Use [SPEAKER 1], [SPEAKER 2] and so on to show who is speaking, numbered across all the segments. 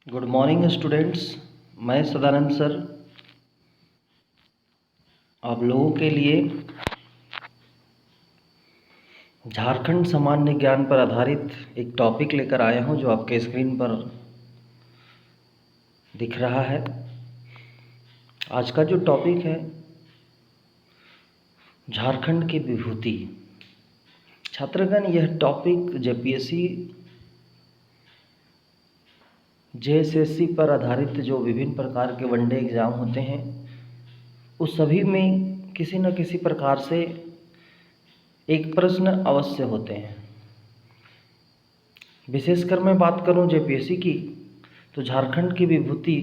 [SPEAKER 1] Good morning students. मैं Sadanand sir आप लोगों के लिए झारखंड सामान्य ज्ञान पर आधारित एक टॉपिक लेकर आया हूं जो आपके स्क्रीन पर दिख रहा है। आज का जो टॉपिक है झारखंड की विभूति। छात्रगण, यह टॉपिक जेपीएससी जेएसएससी पर आधारित जो विभिन्न प्रकार के वनडे एग्ज़ाम होते हैं उस सभी में किसी न किसी प्रकार से एक प्रश्न अवश्य होते हैं। विशेषकर मैं बात करूं जेपीएससी की तो झारखंड की विभूति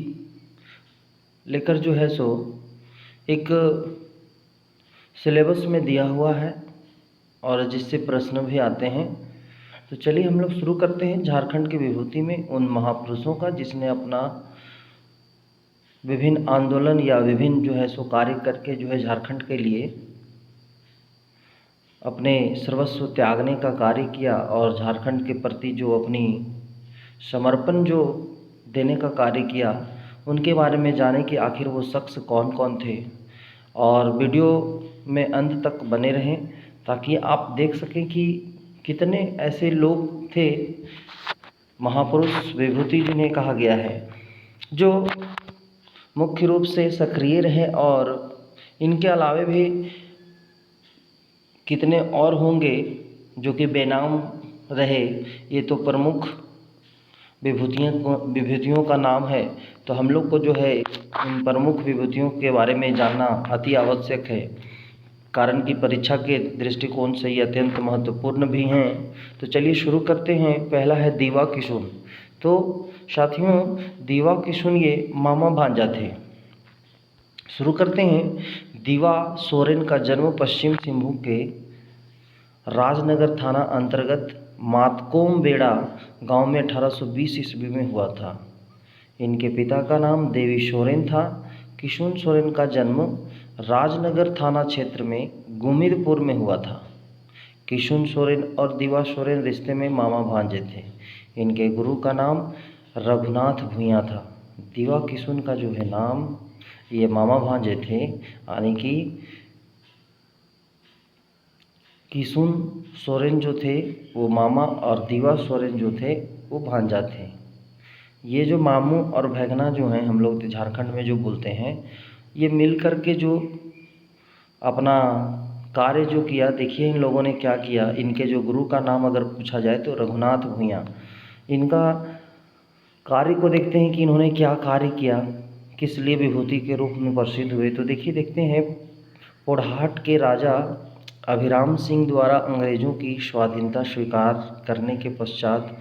[SPEAKER 1] लेकर जो है सो एक सिलेबस में दिया हुआ है और जिससे प्रश्न भी आते हैं। तो चलिए हम लोग शुरू करते हैं झारखंड की विभूति में उन महापुरुषों का जिसने अपना विभिन्न आंदोलन या विभिन्न जो है सो कार्य करके जो है झारखंड के लिए अपने सर्वस्व त्यागने का कार्य किया और झारखंड के प्रति जो अपनी समर्पण जो देने का कार्य किया, उनके बारे में जाने कि आखिर वो शख्स कौन कौन थे। और वीडियो में अंत तक बने रहें ताकि आप देख सकें कि कितने ऐसे लोग थे महापुरुष विभूति जिन्हें कहा गया है, जो मुख्य रूप से सक्रिय रहे। और इनके अलावे भी कितने और होंगे जो कि बेनाम रहे। ये तो प्रमुख विभूतियों का नाम है। तो हम लोग को जो है इन प्रमुख विभूतियों के बारे में जानना अति आवश्यक है, कारण कि परीक्षा के दृष्टिकोण से ये अत्यंत महत्वपूर्ण भी हैं। तो चलिए शुरू करते हैं। पहला है दीवा किशुन। तो साथियों, दीवा किशुन ये मामा भांजा थे। शुरू करते हैं। दीवा सोरेन का जन्म पश्चिम सिंहभूम के राजनगर थाना अंतर्गत मातकोम बेड़ा गांव में 1820 ईस्वी में हुआ था। इनके पिता का नाम देवी सोरेन था। किशुन सोरेन का जन्म राजनगर थाना क्षेत्र में गुमिरपुर में हुआ था। किशुन सोरेन और दीवा सोरेन रिश्ते में मामा भांजे थे। इनके गुरु का नाम रघुनाथ भूँइया था। दीवा किशुन का जो है नाम, ये मामा भांजे थे, यानी कि किशुन सोरेन जो थे वो मामा और दीवा सोरेन जो थे वो भांजा थे। ये जो मामू और भैगना जो हैं हम लोग झारखंड में जो बोलते हैं, ये मिल कर के जो अपना कार्य जो किया, देखिए इन लोगों ने क्या किया। इनके जो गुरु का नाम अगर पूछा जाए तो रघुनाथ भूँइया। इनका कार्य को देखते हैं कि इन्होंने क्या कार्य किया, किस लिए विभूति के रूप में प्रसिद्ध हुए। तो देखिए देखते हैं, पोड़हाट के राजा अभिराम सिंह द्वारा अंग्रेज़ों की स्वाधीनता स्वीकार करने के पश्चात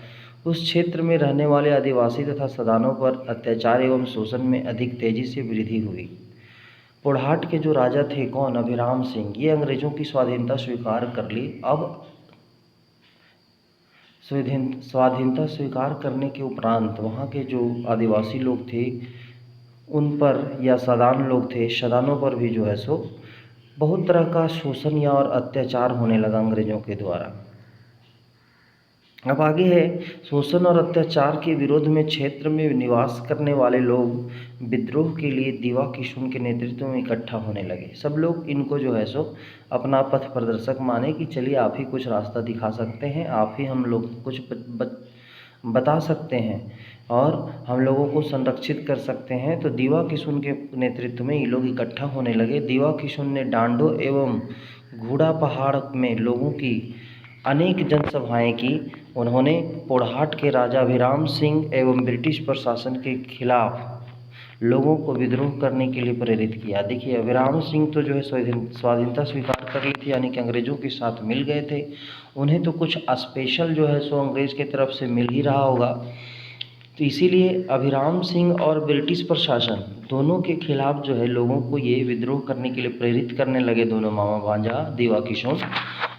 [SPEAKER 1] उस क्षेत्र में रहने वाले आदिवासी तथा सदानों पर अत्याचार एवं शोषण में अधिक तेजी से वृद्धि हुई। पोड़हाट के जो राजा थे, कौन? अभिराम सिंह। ये अंग्रेज़ों की स्वाधीनता स्वीकार कर ली। अब स्वाधीनता स्वीकार करने के उपरांत वहाँ के जो आदिवासी लोग थे उन पर, या सदान लोग थे, सदानों पर भी जो है सो बहुत तरह का शोषण या और अत्याचार होने लगा अंग्रेज़ों के द्वारा। अब आगे है, शोषण और अत्याचार के विरोध में क्षेत्र में निवास करने वाले लोग विद्रोह के लिए दीवा किशुन के नेतृत्व में इकट्ठा होने लगे। सब लोग इनको जो है सो अपना पथ प्रदर्शक माने कि चलिए आप ही कुछ रास्ता दिखा सकते हैं, आप ही हम लोग कुछ बता सकते हैं और हम लोगों को संरक्षित कर सकते हैं। तो दीवा किशुन के नेतृत्व में ये लोग इकट्ठा होने लगे। दीवा किशुन ने डांडो एवं घूड़ा पहाड़ में लोगों की अनेक जनसभाएं की। उन्होंने पोड़हाट के राजा अभिराम सिंह एवं ब्रिटिश प्रशासन के खिलाफ लोगों को विद्रोह करने के लिए प्रेरित किया। देखिए, अभिराम सिंह तो जो है स्वाधीनता स्वीकार कर ली थी, यानी कि अंग्रेज़ों के साथ मिल गए थे। उन्हें तो कुछ स्पेशल जो है सो अंग्रेज़ की तरफ से मिल ही रहा होगा। तो इसीलिए अभिराम सिंह और ब्रिटिश प्रशासन दोनों के खिलाफ जो है लोगों को ये विद्रोह करने के लिए प्रेरित करने लगे दोनों मामा भांजा दीवा किशुन।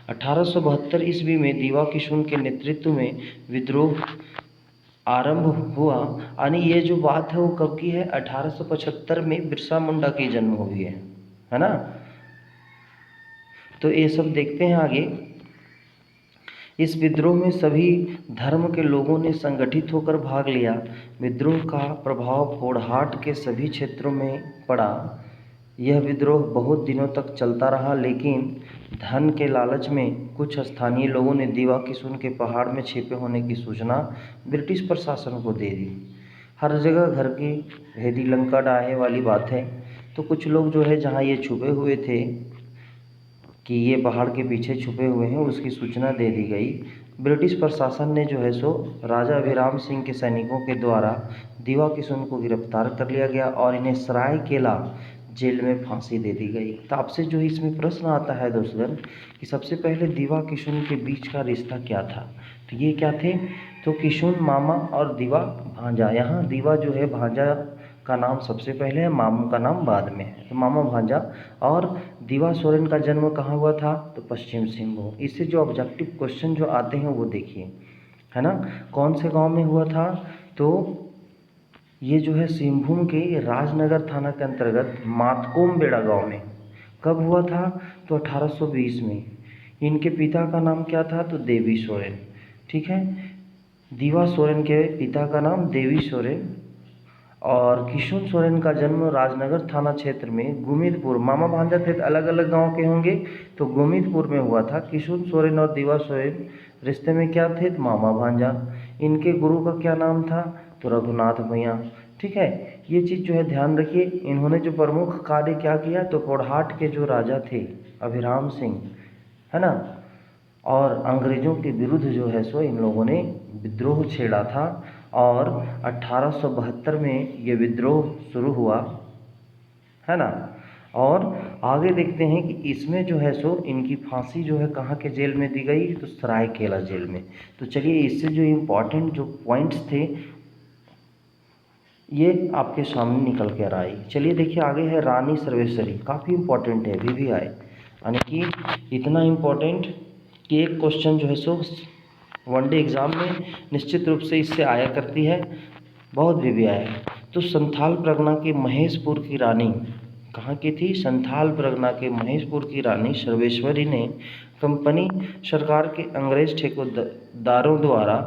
[SPEAKER 1] 1872 ईस्वी में दीवा किशुन के नेतृत्व में विद्रोह आरंभ हुआ। यानी ये जो बात है वो कब की है? 1875 में बिरसा मुंडा की जन्म हुई है ना। तो ये सब देखते हैं आगे। इस विद्रोह में सभी धर्म के लोगों ने संगठित होकर भाग लिया। विद्रोह का प्रभाव पोड़हाट के सभी क्षेत्रों में पड़ा। यह विद्रोह बहुत दिनों तक चलता रहा, लेकिन धन के लालच में कुछ स्थानीय लोगों ने दीवा किशुन के पहाड़ में छिपे होने की सूचना ब्रिटिश प्रशासन को दे दी। हर जगह घर की भेदी लंका डाहे वाली बात है। तो कुछ लोग जो है जहाँ ये छुपे हुए थे कि ये पहाड़ के पीछे छुपे हुए हैं, उसकी सूचना दे दी गई। ब्रिटिश प्रशासन ने जो है सो राजा अभिराम सिंह के सैनिकों के द्वारा दीवा किशुन को गिरफ्तार कर लिया गया और इन्हें सरायकेला जेल में फांसी दे दी गई। तो आपसे जो इसमें प्रश्न आता है दोस्तगण कि सबसे पहले दीवा किशुन के बीच का रिश्ता क्या था। तो ये क्या थे, तो किशुन मामा और दीवा भांजा। यहाँ दीवा जो है भांजा का नाम सबसे पहले है, मामू का नाम बाद में है। तो मामा भांजा। और दीवा सोरेन का जन्म कहाँ हुआ था, तो पश्चिम सिंहभूम। इससे जो ऑब्जेक्टिव क्वेश्चन जो आते हैं वो देखिए, है ना। कौन से गांव में हुआ था, तो ये जो है सिंहभूम के राजनगर थाना के अंतर्गत मातकोम बेड़ा गांव में। कब हुआ था, तो 1820 में। इनके पिता का नाम क्या था, तो देवी सोरेन। ठीक है, दीवा सोरेन के पिता का नाम देवी सोरेन और किशुन सोरेन का जन्म राजनगर थाना क्षेत्र में गुमितपुर, मामा भांजा थे तो अलग अलग गांव के होंगे, तो गुमितपुर में हुआ था। किशुन सोरेन और दीवा सोरेन रिश्ते में क्या थे, तो मामा भांजा। इनके गुरु का क्या नाम था, तो रघुनाथ भैया। ठीक है, ये चीज़ जो है ध्यान रखिए। इन्होंने जो प्रमुख कार्य क्या किया, तो पोड़हाट के जो राजा थे अभिराम सिंह, है ना, और अंग्रेज़ों के विरुद्ध जो है सो इन लोगों ने विद्रोह छेड़ा था। और 1872 में ये विद्रोह शुरू हुआ, है ना। और आगे देखते हैं कि इसमें जो है सो इनकी फांसी जो है कहाँ के जेल में दी गई, तो सरायकेला जेल में। तो चलिए इससे जो इम्पोर्टेंट जो पॉइंट्स थे ये आपके सामने निकल कर आई। चलिए देखिए आगे है रानी सर्वेश्वरी। काफ़ी इम्पोर्टेंट है, VVI, यानी कि इतना इम्पोर्टेंट कि एक क्वेश्चन जो है सो वनडे एग्ज़ाम में निश्चित रूप से इससे आया करती है, बहुत VVI है। तो संथाल परगना के महेशपुर की रानी कहाँ की थी, संथाल परगना के महेशपुर की रानी सर्वेश्वरी ने कंपनी सरकार के अंग्रेज ठेकेदारों द्वारा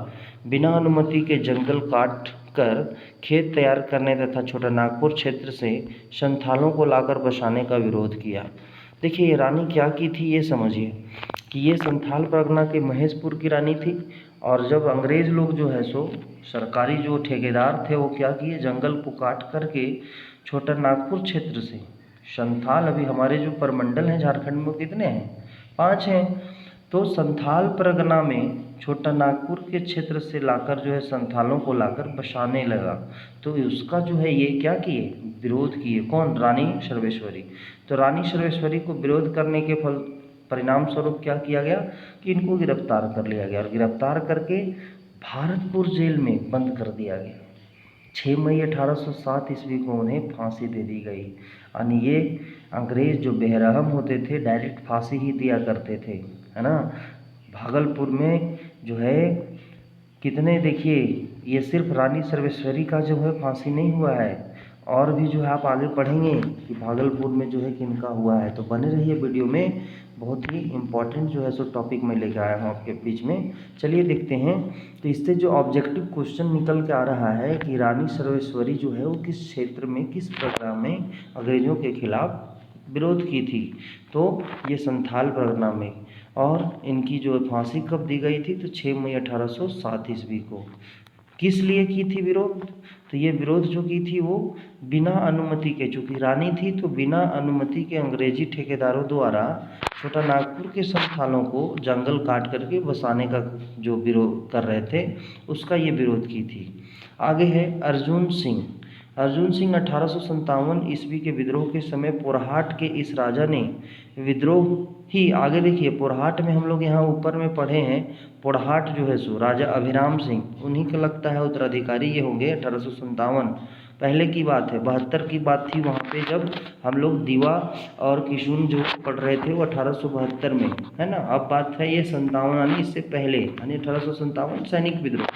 [SPEAKER 1] बिना अनुमति के जंगल काट कर खेत तैयार करने तथा छोटा नागपुर क्षेत्र से संथालों को लाकर बसाने का विरोध किया। देखिए ये रानी क्या की थी, ये समझिए कि ये संथाल परगना के महेशपुर की रानी थी। और जब अंग्रेज़ लोग जो है सो सरकारी जो ठेकेदार थे वो क्या किए, जंगल को काट करके छोटा नागपुर क्षेत्र से संथाल, अभी हमारे जो परमंडल हैं झारखंड में कितने हैं, 5 हैं। तो संथाल परगना में छोटा नागपुर के क्षेत्र से लाकर जो है संथालों को लाकर बसाने लगा। तो उसका जो है ये क्या किए, विरोध किए। कौन, रानी सर्वेश्वरी। तो रानी सर्वेश्वरी को विरोध करने के परिणाम स्वरूप क्या किया गया कि इनको गिरफ्तार कर लिया गया और गिरफ्तार करके भारतपुर जेल में बंद कर दिया गया। 6 मई 1807 ईस्वी को उन्हें फांसी दे दी गई। यानी ये अंग्रेज़ जो बेरहम होते थे डायरेक्ट फांसी ही दिया करते थे, है ना। भागलपुर में जो है कितने, देखिए ये सिर्फ रानी सर्वेश्वरी का जो है फांसी नहीं हुआ है, और भी जो है आप आगे पढ़ेंगे कि भागलपुर में जो है किनका हुआ है। तो बने रहिए वीडियो में, बहुत ही इम्पोर्टेंट जो है सो टॉपिक मैं लेकर आया हूँ आपके बीच में। चलिए देखते हैं। तो इससे जो ऑब्जेक्टिव क्वेश्चन निकल के आ रहा है कि रानी सर्वेश्वरी जो है वो किस क्षेत्र में, किस प्रोग्राम में अंग्रेज़ों के खिलाफ विरोध की थी, तो ये संथाल परगना में। और इनकी जो फांसी कब दी गई थी, तो 6 मई 1807 ईस्वी को। किस लिए की थी विरोध, तो ये विरोध जो की थी वो बिना अनुमति के, चूँकि रानी थी तो बिना अनुमति के अंग्रेजी ठेकेदारों द्वारा छोटा नागपुर के संथालों को जंगल काट करके बसाने का जो विरोध कर रहे थे उसका ये विरोध की थी। आगे है अर्जुन सिंह। अर्जुन सिंह 1857 ईस्वी के विद्रोह के समय पोरहाट के इस राजा ने विद्रोह ही, आगे देखिए पोरहाट में हम लोग यहाँ ऊपर में पढ़े हैं, पोरहाट जो है सो राजा अभिराम सिंह उन्हीं का लगता है उत्तराधिकारी ये होंगे। 1857 पहले की बात है, 72 की बात थी वहाँ पे जब हम लोग दीवा और किशुन जो पढ़ रहे थे वो 1872 में, है ना। अब बात है ये 57 यानी इससे पहले, यानी 1857 सैनिक विद्रोह।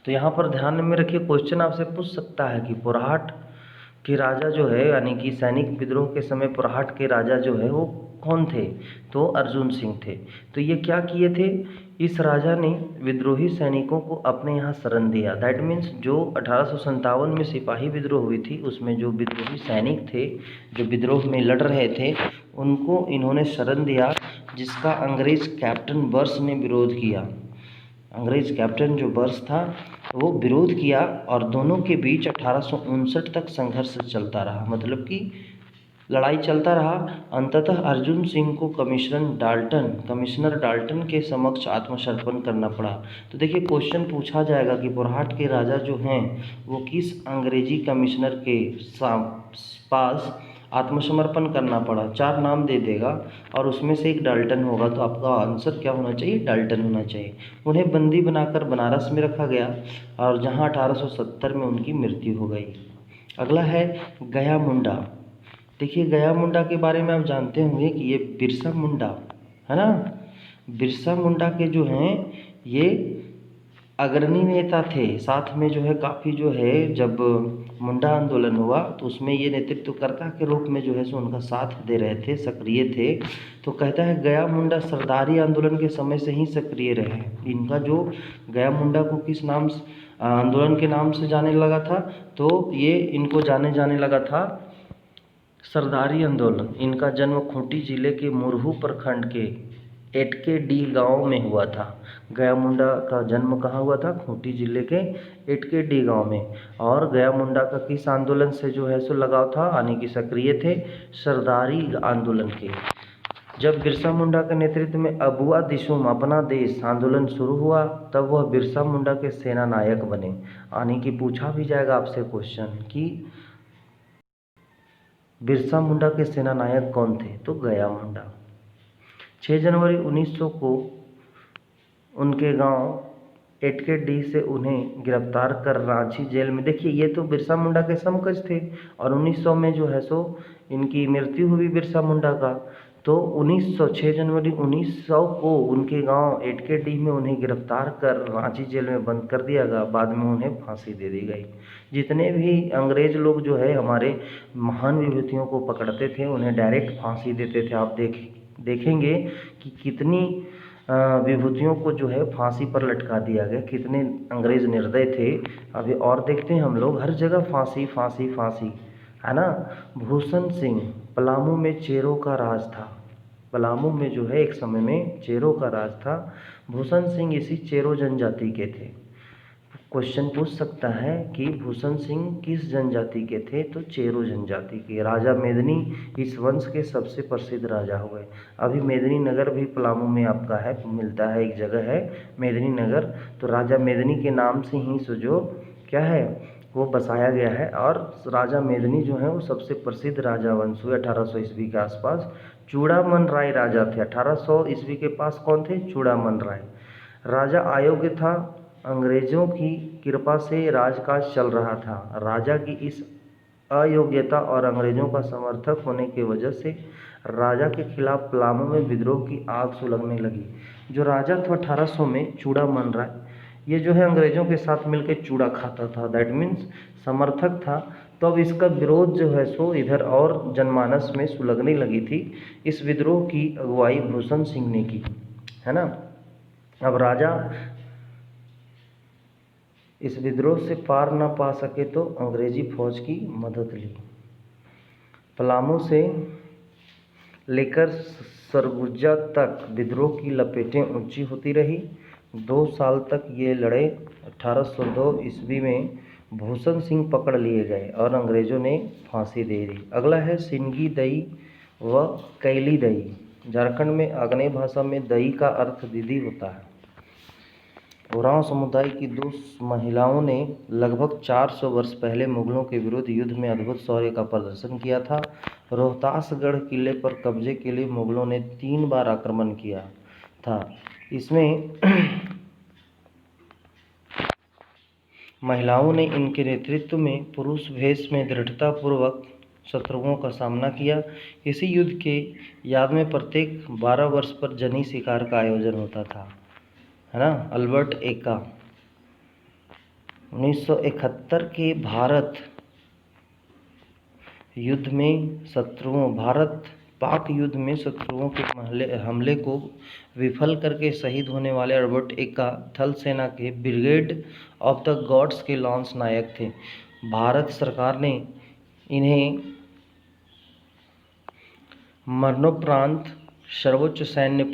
[SPEAKER 1] तो यहाँ पर ध्यान में रखिए, क्वेश्चन आपसे पूछ सकता है कि पोरहाट के राजा जो है, यानी कि सैनिक विद्रोह के समय पोरहाट के राजा जो है वो कौन थे? तो अर्जुन सिंह थे। तो ये क्या किए थे? इस राजा ने विद्रोही सैनिकों को अपने यहाँ शरण दिया। दैट मीन्स जो 1857 में सिपाही विद्रोह हुई थी, उसमें जो विद्रोही सैनिक थे, जो विद्रोह में लड़ रहे थे, उनको इन्होंने शरण दिया, जिसका अंग्रेज कैप्टन बर्स ने विरोध किया। अंग्रेज कैप्टन जो बर्स था वो विरोध किया और दोनों के बीच 1859 तक संघर्ष चलता रहा, मतलब कि लड़ाई चलता रहा। अंततः अर्जुन सिंह को कमिश्नर डाल्टन के समक्ष आत्मसमर्पण करना पड़ा। तो देखिए क्वेश्चन पूछा जाएगा कि बुरहाट के राजा जो हैं वो किस अंग्रेजी कमिश्नर के पास आत्मसमर्पण करना पड़ा। 4 नाम दे देगा और उसमें से एक डाल्टन होगा, तो आपका आंसर क्या होना चाहिए? डाल्टन होना चाहिए। उन्हें बंदी बनाकर बनारस में रखा गया और जहां 1870 में उनकी मृत्यु हो गई। अगला है गया मुंडा। देखिए गया मुंडा के बारे में आप जानते होंगे कि ये बिरसा मुंडा है ना। बिरसा मुंडा के जो हैं ये अग्रणी नेता थे। साथ में जो है काफ़ी जो है जब मुंडा आंदोलन हुआ तो उसमें ये नेतृत्वकर्ता के रूप में जो है सो उनका साथ दे रहे थे, सक्रिय थे। तो कहता है गया मुंडा सरदारी आंदोलन के समय से ही सक्रिय रहे। इनका जो गया मुंडा को किस नाम आंदोलन के नाम से जाने लगा था, तो ये इनको जाने लगा था सरदारी आंदोलन। इनका जन्म खूंटी जिले के मुरहू प्रखंड के एटके डी गांव में हुआ था। गया मुंडा का जन्म कहाँ हुआ था? खूंटी जिले के एटके डी गांव में। और गया मुंडा का किस आंदोलन से जो है सो लगाव था, यानी कि सक्रिय थे सरदारी आंदोलन के। जब बिरसा मुंडा के नेतृत्व में अबुआ दिसुम अपना देश आंदोलन शुरू हुआ तब वह बिरसा मुंडा के सेना नायक बने। यानी कि पूछा भी जाएगा आपसे क्वेश्चन कि बिरसा मुंडा के सेना नायक कौन थे? तो गया मुंडा। 6 जनवरी 1900 को उनके गांव एटके डी से उन्हें गिरफ्तार कर रांची जेल में, देखिए ये तो बिरसा मुंडा के समकक्ष थे, और 1900 में जो है सो इनकी मृत्यु हुई बिरसा मुंडा का। तो 6 जनवरी 1900 को उनके गांव एटके डी में उन्हें गिरफ्तार कर रांची जेल में बंद कर दिया गया। बाद में उन्हें फांसी दे दी गई। जितने भी अंग्रेज लोग जो है हमारे महान विभूतियों को पकड़ते थे उन्हें डायरेक्ट फांसी देते थे। आप देखेंगे कि कितनी विभूतियों को जो है फांसी पर लटका दिया गया, कितने अंग्रेज निर्दय थे। अभी और देखते हैं हम लोग, हर जगह फांसी फांसी फांसी, है ना। भूषण सिंह, पलामू में चेरों का राज था। पलामू में जो है एक समय में चेरों का राज था। भूषण सिंह इसी चेरो जनजाति के थे। क्वेश्चन पूछ सकता है कि भूषण सिंह किस जनजाति के थे? तो चेरो जनजाति के। राजा मेदिनी इस वंश के सबसे प्रसिद्ध राजा हुए। अभी मेदिनी नगर भी पलामू में आपका है, मिलता है, एक जगह है मेदिनी नगर। तो राजा मेदिनी के नाम से ही सो जो क्या है वो बसाया गया है। और राजा मेदिनी जो है वो सबसे प्रसिद्ध राजा वंश हुए 1800 ईस्वी के आसपास। चूड़ामन राय राजा थे। 1800 ईस्वी के पास कौन थे? चूड़ामन राय। राजा अयोग्य था, अंग्रेजों की कृपा से राजकाज चल रहा था। राजा की इस अयोग्यता और अंग्रेजों का समर्थक होने की वजह से राजा के खिलाफ पलामू में विद्रोह की आग सुलगने लगी। जो राजा था 1800 में चूड़ामन राय, ये जो है अंग्रेजों के साथ मिलकर चूड़ा खाता था, दैट मीन्स समर्थक था। तो अब इसका विरोध जो है सो इधर और जनमानस में सुलगने लगी थी। इस विद्रोह की अगुवाई भूषण सिंह ने की, है ना। अब राजा इस विद्रोह से पार न पा सके तो अंग्रेजी फौज की मदद ली। पलामू से लेकर सरगुजा तक विद्रोह की लपेटें ऊंची होती रही। 2 साल तक ये लड़े। 1802 ईस्वी में भूषण सिंह पकड़ लिए गए और अंग्रेजों ने फांसी दे दी। अगला है सिंगी दई व कैली दई। झारखंड में आग्नेय भाषा में दई का अर्थ दीदी होता है। उरांव समुदाय की 2 महिलाओं ने लगभग 400 वर्ष पहले मुगलों के विरुद्ध युद्ध में अद्भुत शौर्य का प्रदर्शन किया था। रोहतासगढ़ किले पर कब्जे के लिए मुगलों ने 3 बार आक्रमण किया था। इसमें महिलाओं ने इनके नेतृत्व में पुरुष वेश में दृढ़तापूर्वक शत्रुओं का सामना किया। इसी युद्ध के याद में प्रत्येक 12 वर्ष पर जनी शिकार का आयोजन होता था, है ना। अल्बर्ट एका। 1971 के भारत युद्ध में भारत पाक युद्ध में शत्रुओं के हमले को विफल करके शहीद होने वाले रॉबर्ट एक्का थल सेना के ब्रिगेड ऑफ द गॉड्स के लॉन्स नायक थे। भारत सरकार ने इन्हें मरणोपरांत सर्वोच्च सैन्य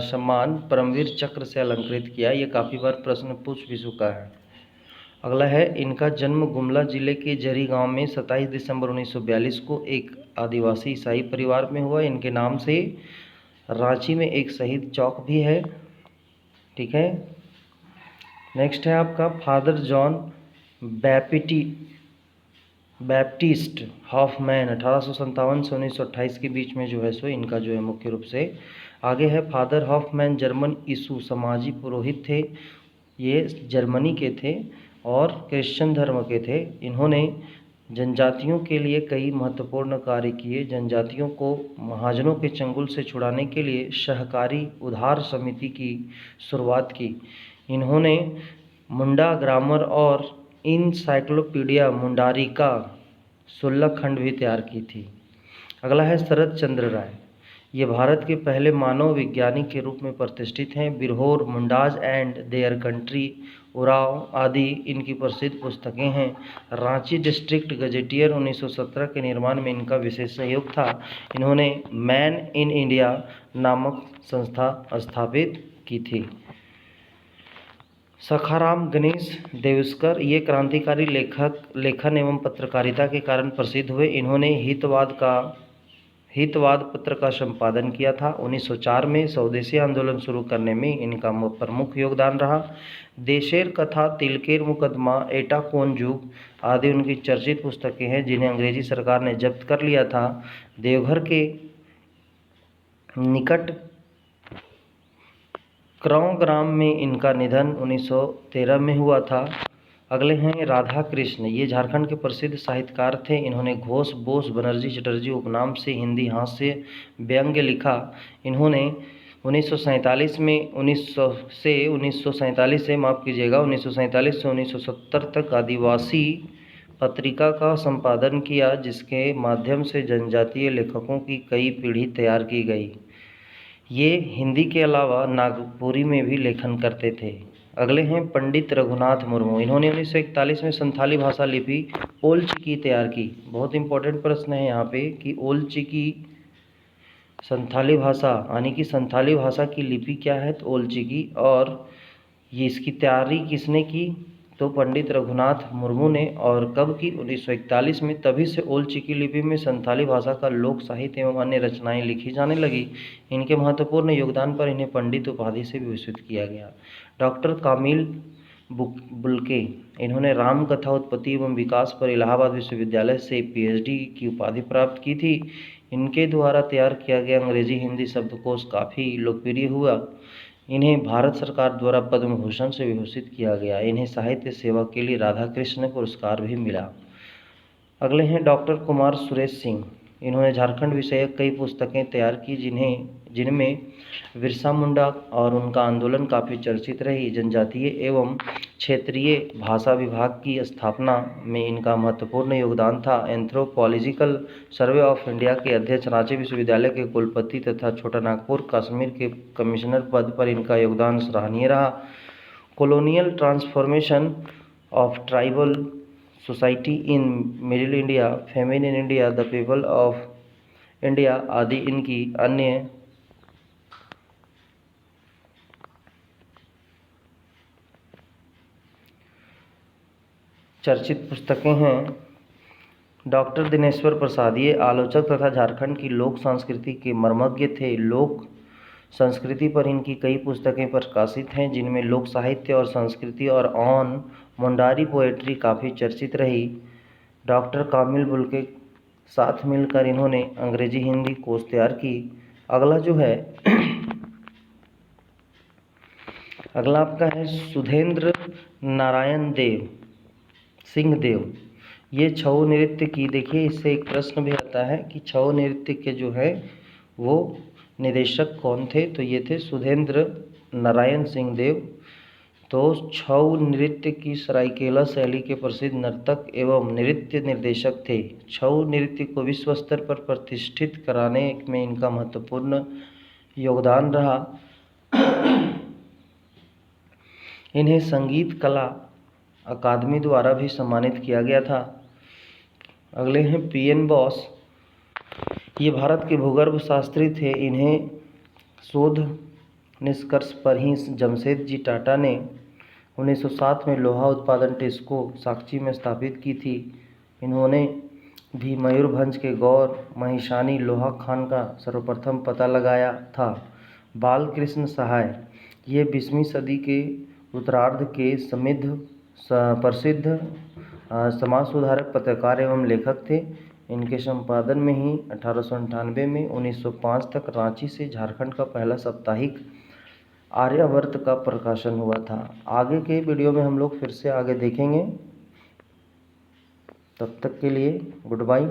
[SPEAKER 1] सम्मान परमवीर चक्र से अलंकृत किया। ये काफ़ी बार प्रश्न पूछ भी चुका है। अगला है, इनका जन्म गुमला जिले के जरी गांव में 27 दिसंबर 1942 को एक आदिवासी ईसाई परिवार में हुआ। इनके नाम से रांची में एक शहीद चौक भी है। ठीक है, नेक्स्ट है आपका फादर जॉन बैप्टिस्ट हॉफमैन 1857 से 1928 के बीच में जो है सो इनका जो है मुख्य रूप से आगे है। फादर हॉफमैन जर्मन यीशु समाजी पुरोहित थे। ये जर्मनी के थे और क्रिश्चियन धर्म के थे। इन्होंने जनजातियों के लिए कई महत्वपूर्ण कार्य किए। जनजातियों को महाजनों के चंगुल से छुड़ाने के लिए सहकारी उद्धार समिति की शुरुआत की। इन्होंने मुंडा ग्रामर और इनसाइक्लोपीडिया मुंडारिका 16 खंड भी तैयार की थी। अगला है शरद चंद्र राय। ये भारत के पहले मानव विज्ञानी के रूप में प्रतिष्ठित हैं। Birhor, Mundas and their country, Oraon आदि इनकी प्रसिद्ध पुस्तकें हैं। रांची डिस्ट्रिक्ट गजेटियर 1917 के निर्माण में इनका विशेष सहयोग था। इन्होंने मैन इन इंडिया नामक संस्था स्थापित की थी। सखाराम गणेश देवस्कर, ये क्रांतिकारी लेखन एवं पत्रकारिता के कारण प्रसिद्ध हुए। इन्होंने हितवाद पत्र का संपादन किया था। 1904 में स्वदेशी आंदोलन शुरू करने में इनका प्रमुख योगदान रहा। देशेर कथा, तिलकेर मुकदमा, एटा कौन जुग आदि उनकी चर्चित पुस्तकें हैं, जिन्हें अंग्रेजी सरकार ने जब्त कर लिया था। देवघर के निकट क्रौं ग्राम में इनका निधन 1913 में हुआ था। अगले हैं राधा कृष्ण, ये झारखंड के प्रसिद्ध साहित्यकार थे। इन्होंने घोष, बोस, बनर्जी, चटर्जी उपनाम से हिंदी हास्य व्यंग्य लिखा। इन्होंने 1947 से 1970 तक आदिवासी पत्रिका का संपादन किया, जिसके माध्यम से जनजातीय लेखकों की कई पीढ़ी तैयार की गई। ये हिंदी के अलावा नागपुरी में भी लेखन करते थे। अगले हैं पंडित रघुनाथ मुर्मू। इन्होंने 1941 में संथाली भाषा लिपि ओल चिकी तैयार की। बहुत इंपॉर्टेंट प्रश्न है यहाँ पे कि ओल चिकी संथाली भाषा यानी कि संथाली भाषा की लिपि क्या है, तो ओल चिकी। और ये इसकी तैयारी किसने की, तो पंडित रघुनाथ मुर्मू ने। और कब की, 1941 में। तभी से ओल चिकी लिपि में संथाली भाषा का लोक साहित्य एवं अन्य रचनाएं लिखी जाने लगी। इनके महत्वपूर्ण योगदान पर इन्हें पंडित उपाधि से विभूषित किया गया। डॉक्टर कामिल बुल्के, इन्होंने राम कथा उत्पत्ति एवं विकास पर इलाहाबाद विश्वविद्यालय से PhD की उपाधि प्राप्त की थी। इनके द्वारा तैयार किया गया अंग्रेजी हिंदी शब्दकोश काफ़ी लोकप्रिय हुआ। इन्हें भारत सरकार द्वारा पद्म भूषण से विभूषित किया गया। इन्हें साहित्य सेवा के लिए राधा कृष्ण पुरस्कार भी मिला। अगले हैं डॉक्टर कुमार सुरेश सिंह। इन्होंने झारखंड विषयक कई पुस्तकें तैयार की, जिनमें बिरसा मुंडा और उनका आंदोलन काफ़ी चर्चित रही। जनजातीय एवं क्षेत्रीय भाषा विभाग की स्थापना में इनका महत्वपूर्ण योगदान था। एंथ्रोपोलॉजिकल सर्वे ऑफ इंडिया के अध्यक्ष, रांची विश्वविद्यालय के कुलपति तथा छोटानागपुर कश्मीर के कमिश्नर पद पर इनका योगदान सराहनीय रहा। Colonial transformation of tribal society in middle India, famine in India, the people of India आदि इनकी अन्य चर्चित पुस्तकें हैं। डॉक्टर दिनेश्वर प्रसाद, ये आलोचक तथा झारखंड की लोक संस्कृति के मर्मज्ञ थे। लोक संस्कृति पर इनकी कई पुस्तकें प्रकाशित हैं, जिनमें लोक साहित्य और संस्कृति और ऑन मुंडारी पोएट्री काफ़ी चर्चित रही। डॉक्टर कामिल बुल के साथ मिलकर इन्होंने अंग्रेजी हिंदी कोश तैयार की। अगला जो है अगला आपका है सुधेंद्र नारायण सिंह देव। ये छऊ नृत्य की, देखिए इससे एक प्रश्न भी आता है कि छऊ नृत्य के जो है वो निदेशक कौन थे, तो ये थे सुधेंद्र नारायण सिंह देव। तो छऊ नृत्य की सरायकेला शैली के प्रसिद्ध नर्तक एवं नृत्य निर्देशक थे। छऊ नृत्य को विश्व स्तर पर प्रतिष्ठित कराने में इनका महत्वपूर्ण योगदान रहा। इन्हें संगीत कला अकादमी द्वारा भी सम्मानित किया गया था। अगले हैं पी.एन. बोस। ये भारत के भूगर्भ शास्त्री थे। इन्हें शोध निष्कर्ष पर ही जमशेदजी टाटा ने 1907 में लोहा उत्पादन टेस्को साक्ची में स्थापित की थी। इन्होंने भी मयूरभंज के गौर महिषानी लोहा खान का सर्वप्रथम पता लगाया था। बालकृष्ण सहाय, ये 20वीं सदी के उत्तरार्ध के प्रसिद्ध समाज सुधारक, पत्रकार एवं लेखक थे। इनके संपादन में ही 1898 में 1905 तक रांची से झारखंड का पहला साप्ताहिक आर्यावर्त का प्रकाशन हुआ था। आगे के वीडियो में हम लोग फिर से आगे देखेंगे। तब तक के लिए गुड बाय।